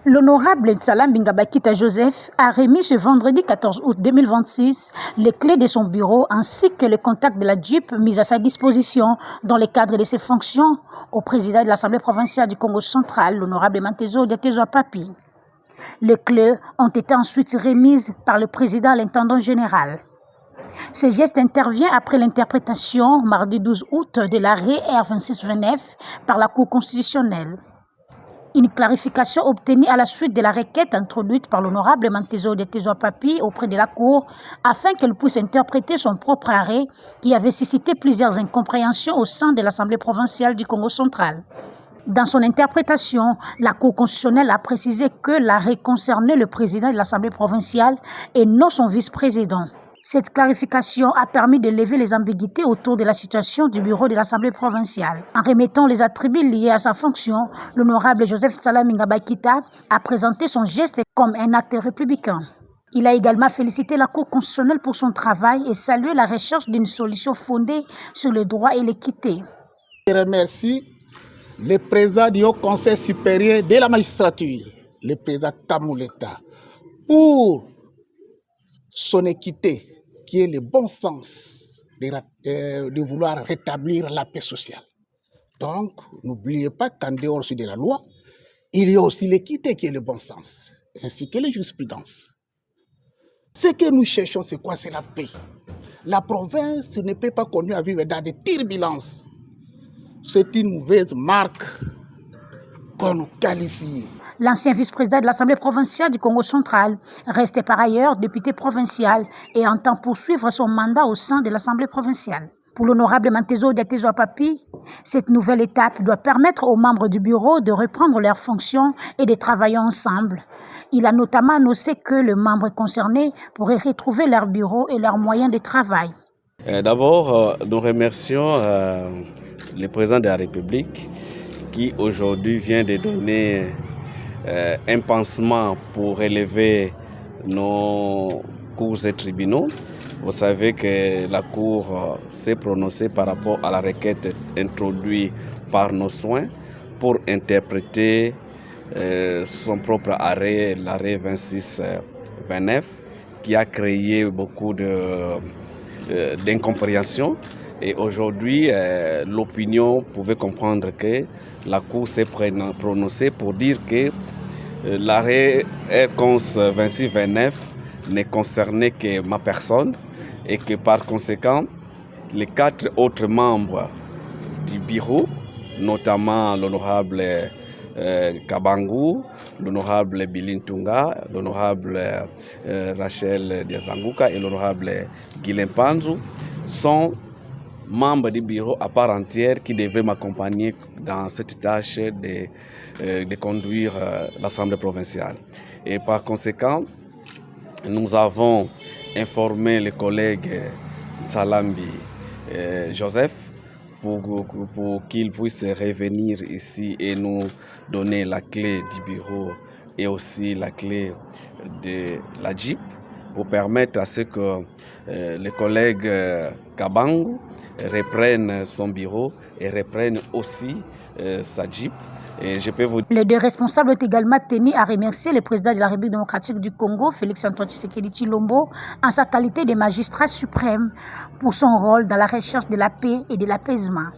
L'honorable Ntsala Mbingabakita Joseph a remis ce vendredi 14 août 2026 les clés de son bureau ainsi que les contacts de la DJIP mis à sa disposition dans le cadre de ses fonctions au président de l'Assemblée provinciale du Congo central, l'honorable Mantezo Diatezo Papi. Les clés ont été ensuite remises par le président à l'intendant général. Ce geste intervient après l'interprétation, mardi 12 août, de l'arrêt R2629 par la Cour constitutionnelle. Une clarification obtenue à la suite de la requête introduite par l'honorable Mantezo Diatezo Papi auprès de la Cour afin qu'elle puisse interpréter son propre arrêt qui avait suscité plusieurs incompréhensions au sein de l'Assemblée provinciale du Congo central. Dans son interprétation, la Cour constitutionnelle a précisé que l'arrêt concernait le président de l'Assemblée provinciale et non son vice-président. Cette clarification a permis de lever les ambiguïtés autour de la situation du bureau de l'Assemblée provinciale. En remettant les attributs liés à sa fonction, l'honorable Joseph Ntsala Mbingabakita a présenté son geste comme un acte républicain. Il a également félicité la Cour constitutionnelle pour son travail et salué la recherche d'une solution fondée sur le droit et l'équité. Je remercie le président du Haut Conseil supérieur de la magistrature, le président Kamouleta, pour son équité, qui est le bon sens de vouloir rétablir la paix sociale. Donc, n'oubliez pas qu'en dehors de la loi, il y a aussi l'équité qui est le bon sens, ainsi que les jurisprudences. Ce que nous cherchons, c'est quoi? C'est la paix. La province ne peut pas continuer à vivre dans des turbulences. C'est une mauvaise marque qu'on nous qualifie. L'ancien vice-président de l'Assemblée provinciale du Congo central reste par ailleurs député provincial et entend poursuivre son mandat au sein de l'Assemblée provinciale. Pour l'honorable Mantezo Diatezo Papi, cette nouvelle étape doit permettre aux membres du bureau de reprendre leurs fonctions et de travailler ensemble. Il a notamment annoncé que les membres concernés pourraient retrouver leur bureau et leurs moyens de travail. D'abord, nous remercions le président de la République qui aujourd'hui vient de donner un pansement pour relever nos cours et tribunaux. Vous savez que la Cour s'est prononcée par rapport à la requête introduite par nos soins pour interpréter son propre arrêt, l'arrêt 2629, qui a créé beaucoup d'incompréhension. Et aujourd'hui, l'opinion pouvait comprendre que la Cour s'est prononcée pour dire que l'arrêt R11 2629 ne concernait que ma personne et que par conséquent, les 4 autres membres du bureau, notamment l'honorable Kabangu, l'honorable Bilintunga, l'honorable Rachel Diazanguka et l'honorable Guilhem Panzou, sont membres du bureau à part entière qui devaient m'accompagner dans cette tâche de conduire l'Assemblée provinciale. Et par conséquent, nous avons informé le collègue Ntsalambi Joseph pour qu'il puisse revenir ici et nous donner la clé du bureau et aussi la clé de la DJIP pour permettre à ce que le collègue Kabangu reprenne son bureau et reprenne aussi sa DJIP. Et je peux vous... Les 2 responsables ont également tenu à remercier le président de la République démocratique du Congo, Félix-Antoine Tshisekedi Tshilombo, en sa qualité de magistrat suprême pour son rôle dans la recherche de la paix et de l'apaisement.